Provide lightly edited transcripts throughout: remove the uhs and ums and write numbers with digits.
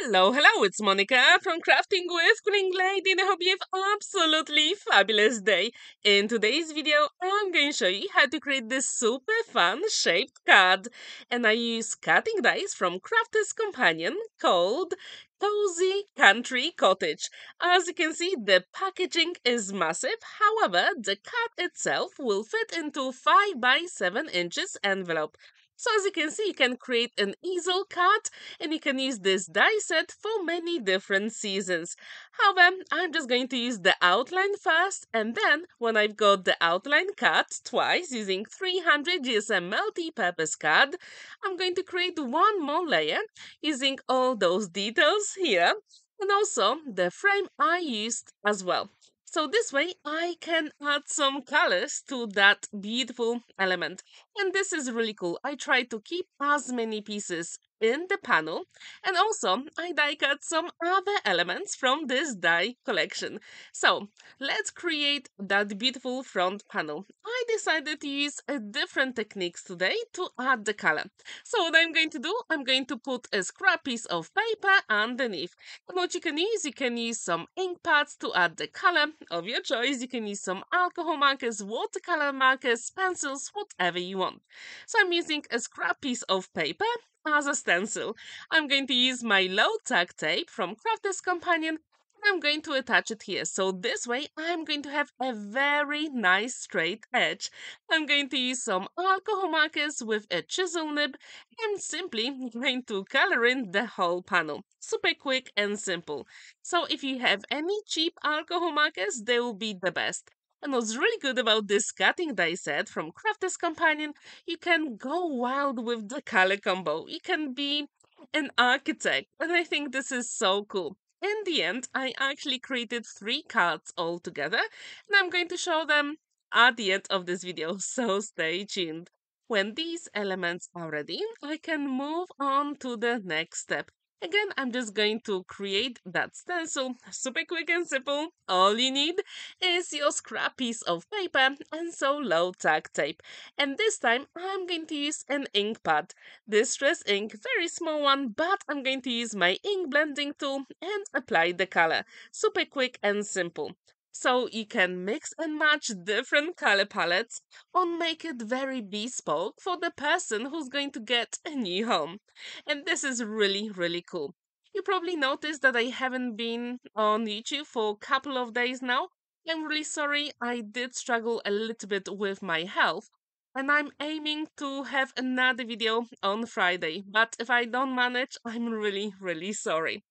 Hello, it's Monica from Crafting with Quilling Lady, and I hope you have absolutely fabulous day. In today's video, I'm going to show you how to create this super fun shaped card. And I use cutting dies from Crafter's Companion called Cozy Country Cottage. As you can see, the packaging is massive. However, the card itself will fit into 5 by 7 inches envelope. So as you can see, you can create an easel card and you can use this die set for many different seasons. However, I'm just going to use the outline first, and then when I've got the outline cut twice using 300 GSM multi-purpose card, I'm going to create one more layer using all those details here and also the frame I used as well. So this way I can add some colors to that beautiful element. And this is really cool. I try to keep as many pieces in the panel, and also I die cut some other elements from this die collection. So let's create that beautiful front panel. I decided to use different techniques today to add the color. So what I'm going to do, I'm going to put a scrap piece of paper underneath. And what you can use some ink pads to add the color of your choice. You can use some alcohol markers, watercolor markers, pencils, whatever you want. So I'm using a scrap piece of paper as a stencil. I'm going to use my low tack tape from Crafter's Companion and I'm going to attach it here. So this way I'm going to have a very nice straight edge. I'm going to use some alcohol markers with a chisel nib and simply going to color in the whole panel. Super quick and simple. So if you have any cheap alcohol markers, they will be the best. And what's really good about this cutting die set from Crafter's Companion, you can go wild with the color combo. You can be an architect, and I think this is so cool. In the end, I actually created 3 cards all together, and I'm going to show them at the end of this video, so stay tuned. When these elements are ready, I can move on to the next step. Again, I'm just going to create that stencil. Super quick and simple. All you need is your scrap piece of paper and some low tack tape. And this time I'm going to use an ink pad. Distress ink, very small one, but I'm going to use my ink blending tool and apply the color. Super quick and simple. So you can mix and match different color palettes or make it very bespoke for the person who's going to get a new home. And this is really cool. You probably noticed that I haven't been on YouTube for a couple of days now. I'm really sorry, I did struggle a little bit with my health. And I'm aiming to have another video on Friday. But if I don't manage, I'm really sorry.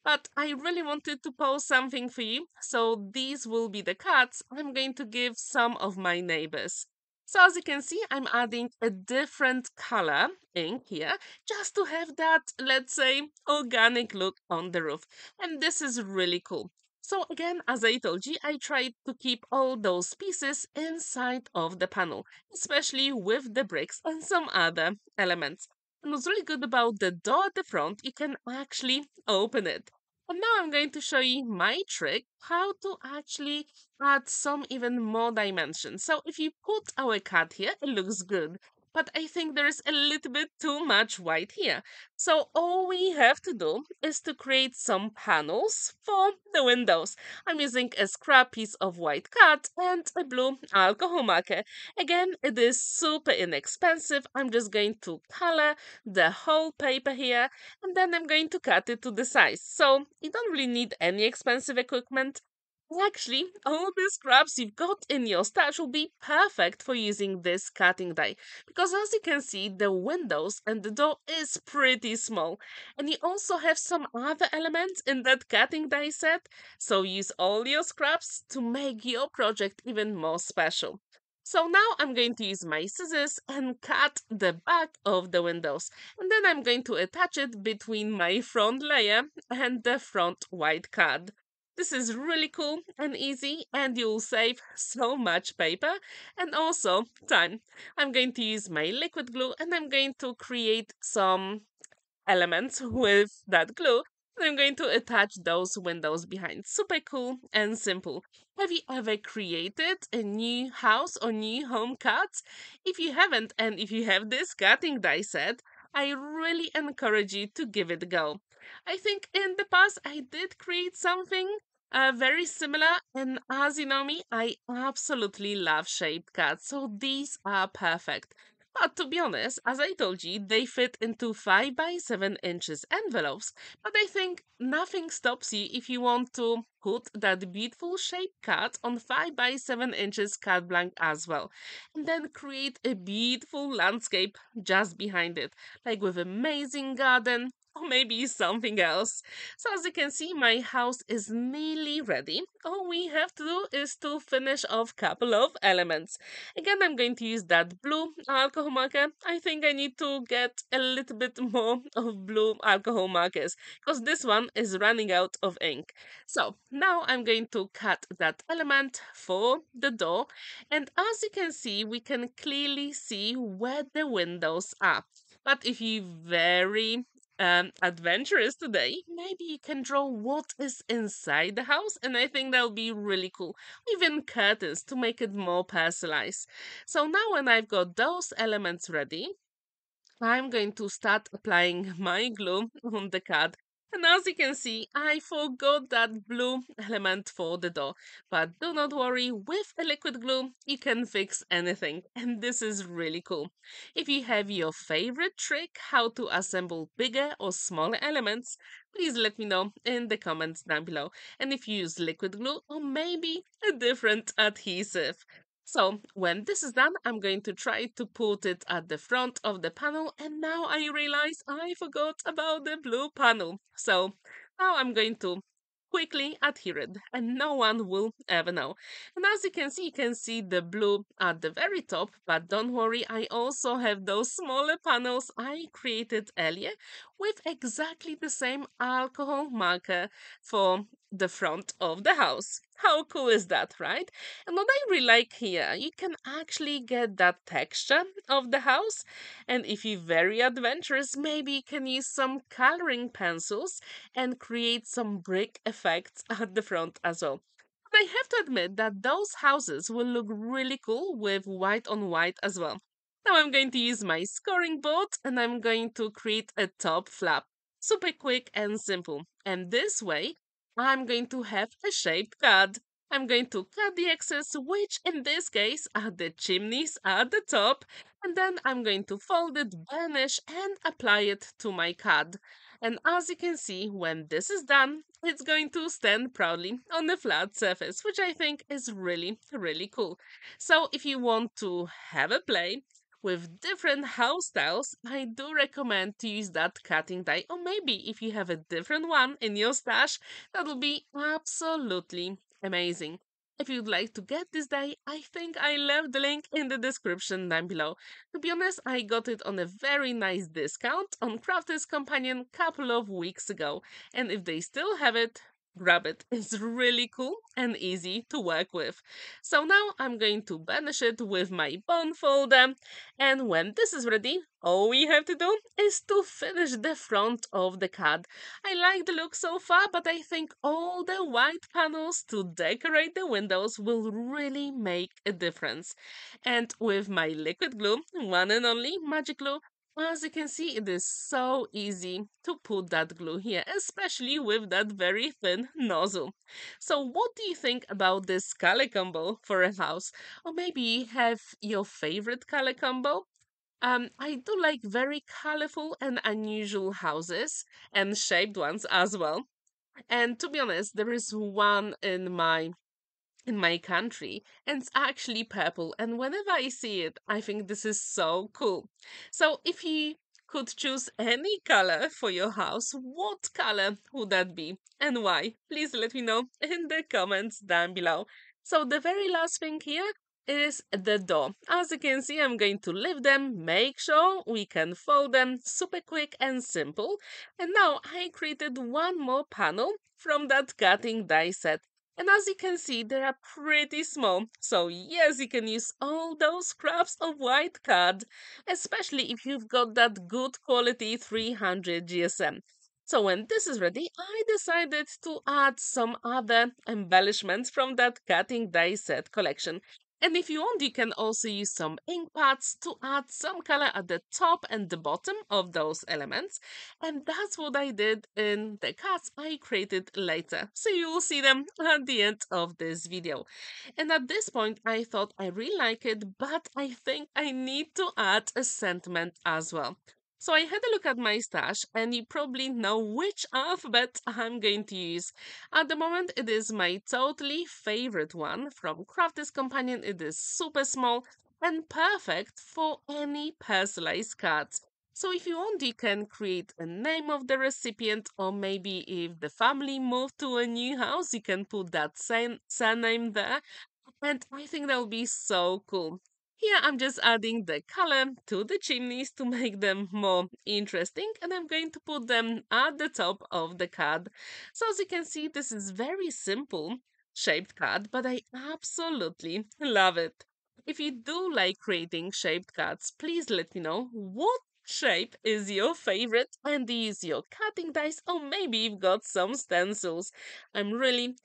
But I really wanted to post something for you, so these will be the cards I'm going to give some of my neighbors. So as you can see, I'm adding a different color ink here, just to have that, let's say, organic look on the roof. And this is really cool. So again, as I told you, I tried to keep all those pieces inside of the panel, especially with the bricks and some other elements. And what's really good about the door at the front, you can actually open it. And now I'm going to show you my trick how to actually add some even more dimensions. So if you put our cat here, it looks good. But I think there is a little bit too much white here. So all we have to do is to create some panels for the windows. I'm using a scrap piece of white cut and a blue alcohol marker. Again, it is super inexpensive. I'm just going to color the whole paper here and then I'm going to cut it to the size. So you don't really need any expensive equipment. Actually, all the scraps you've got in your stash will be perfect for using this cutting die. Because as you can see, the windows and the door is pretty small. And you also have some other elements in that cutting die set. So use all your scraps to make your project even more special. So now I'm going to use my scissors and cut the back of the windows. And then I'm going to attach it between my front layer and the front white card. This is really cool and easy and you'll save so much paper and also time. I'm going to use my liquid glue and I'm going to create some elements with that glue. And I'm going to attach those windows behind. Super cool and simple. Have you ever created a new house or new home cut? If you haven't and if you have this cutting die set, I really encourage you to give it a go. I think in the past I did create something very similar, and as you know me, I absolutely love shaped cards, so these are perfect. But to be honest, as I told you, they fit into 5 by 7 inches envelopes. But I think nothing stops you if you want to put that beautiful shaped card on 5 by 7 inches card blank as well. And then create a beautiful landscape just behind it, like with amazing garden or maybe something else. So as you can see, my house is nearly ready. All we have to do is to finish off couple of elements. Again, I'm going to use that blue alcohol marker. I think I need to get a little bit more of blue alcohol markers because this one is running out of ink. So now I'm going to cut that element for the door. And as you can see, we can clearly see where the windows are. But if you very adventurous today, maybe you can draw what is inside the house, and I think that'll be really cool. Even curtains to make it more personalized. So now, when I've got those elements ready, I'm going to start applying my glue on the card. And as you can see, I forgot that blue element for the door. But do not worry, with a liquid glue, you can fix anything. And this is really cool. If you have your favorite trick how to assemble bigger or smaller elements, please let me know in the comments down below. And if you use liquid glue or maybe a different adhesive. So when this is done, I'm going to try to put it at the front of the panel. And now I realize I forgot about the blue panel. So now I'm going to quickly adhere it and no one will ever know. And as you can see the blue at the very top, but don't worry, I also have those smaller panels I created earlier with exactly the same alcohol marker for the front of the house. How cool is that, right? And what I really like here, you can actually get that texture of the house. And if you're very adventurous, maybe you can use some coloring pencils and create some brick effects at the front as well. But I have to admit that those houses will look really cool with white on white as well. Now I'm going to use my scoring board and I'm going to create a top flap. Super quick and simple. And this way, I'm going to have a shaped card. I'm going to cut the excess, which in this case are the chimneys at the top, and then I'm going to fold it, burnish, and apply it to my card. And as you can see, when this is done, it's going to stand proudly on the flat surface, which I think is really, really cool. So if you want to have a play with different house styles, I do recommend to use that cutting die, or maybe if you have a different one in your stash, that will be absolutely amazing. If you'd like to get this die, I think I left the link in the description down below. To be honest, I got it on a very nice discount on Crafters Companion couple of weeks ago, and if they still have it, grab it. It's really cool and easy to work with. So now I'm going to banish it with my bone folder, and when this is ready, all we have to do is to finish the front of the card. I like the look so far, but I think all the white panels to decorate the windows will really make a difference. And with my liquid glue, one and only magic glue, as you can see, it is so easy to put that glue here, especially with that very thin nozzle. So what do you think about this color combo for a house? Or maybe you have your favorite color combo? I do like very colorful and unusual houses and shaped ones as well. And to be honest, there is one in my country and it's actually purple, and whenever I see it I think this is so cool. So if you could choose any color for your house, what color would that be and why? Please let me know in the comments down below. So the very last thing here is the door. As you can see, I'm going to lift them, make sure we can fold them, super quick and simple. And now I created one more panel from that cutting die set, and as you can see, they are pretty small. So yes, you can use all those scraps of white card, especially if you've got that good quality 300 GSM. So when this is ready, I decided to add some other embellishments from that cutting die set collection. And if you want, you can also use some ink pads to add some color at the top and the bottom of those elements. And that's what I did in the cards I created later. So you will see them at the end of this video. And at this point, I thought I really like it, but I think I need to add a sentiment as well. So I had a look at my stash, and you probably know which alphabet I'm going to use. At the moment, it is my totally favorite one from Crafter's Companion. It is super small and perfect for any personalized cards. So if you want, you can create a name of the recipient, or maybe if the family moved to a new house, you can put that same surname there. And I think that will be so cool. Here I'm just adding the color to the chimneys to make them more interesting, and I'm going to put them at the top of the card. So as you can see, this is very simple shaped card, but I absolutely love it. If you do like creating shaped cards, please let me know what shape is your favorite and use your cutting dice, or maybe you've got some stencils. I'm really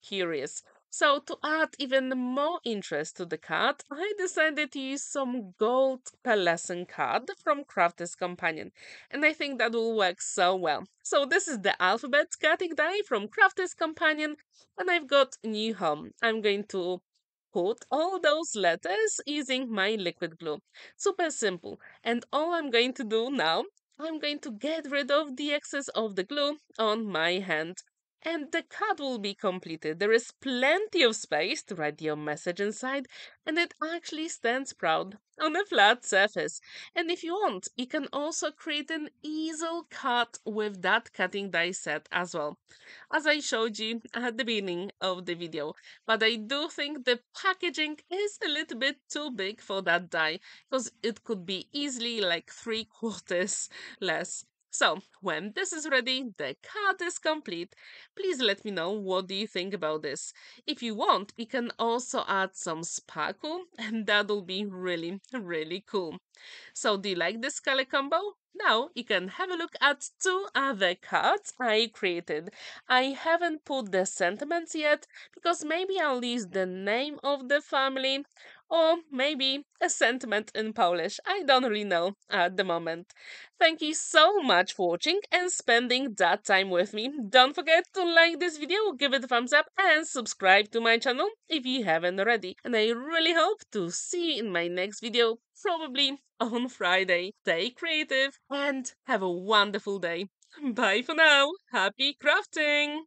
curious. So to add even more interest to the card, I decided to use some gold pearlescent card from Crafter's Companion, and I think that will work so well. So this is the alphabet cutting die from Crafter's Companion, and I've got New Home. I'm going to put all those letters using my liquid glue. Super simple. And all I'm going to do now, I'm going to get rid of the excess of the glue on my hand, and the card will be completed. There is plenty of space to write your message inside, and it actually stands proud on a flat surface. And if you want, you can also create an easel card with that cutting die set as well, as I showed you at the beginning of the video. But I do think the packaging is a little bit too big for that die, because it could be easily like 3/4 less. So, when this is ready, the card is complete. Please let me know what do you think about this. If you want, you can also add some sparkle, and that'll be really cool. So, do you like this color combo? Now you can have a look at two other cards I created. I haven't put the sentiments yet because maybe I'll use the name of the family, or maybe a sentiment in Polish. I don't really know at the moment. Thank you so much for watching and spending that time with me. Don't forget to like this video, give it a thumbs up, and subscribe to my channel if you haven't already. And I really hope to see you in my next video, probably on Friday. Stay creative and have a wonderful day. Bye for now. Happy crafting!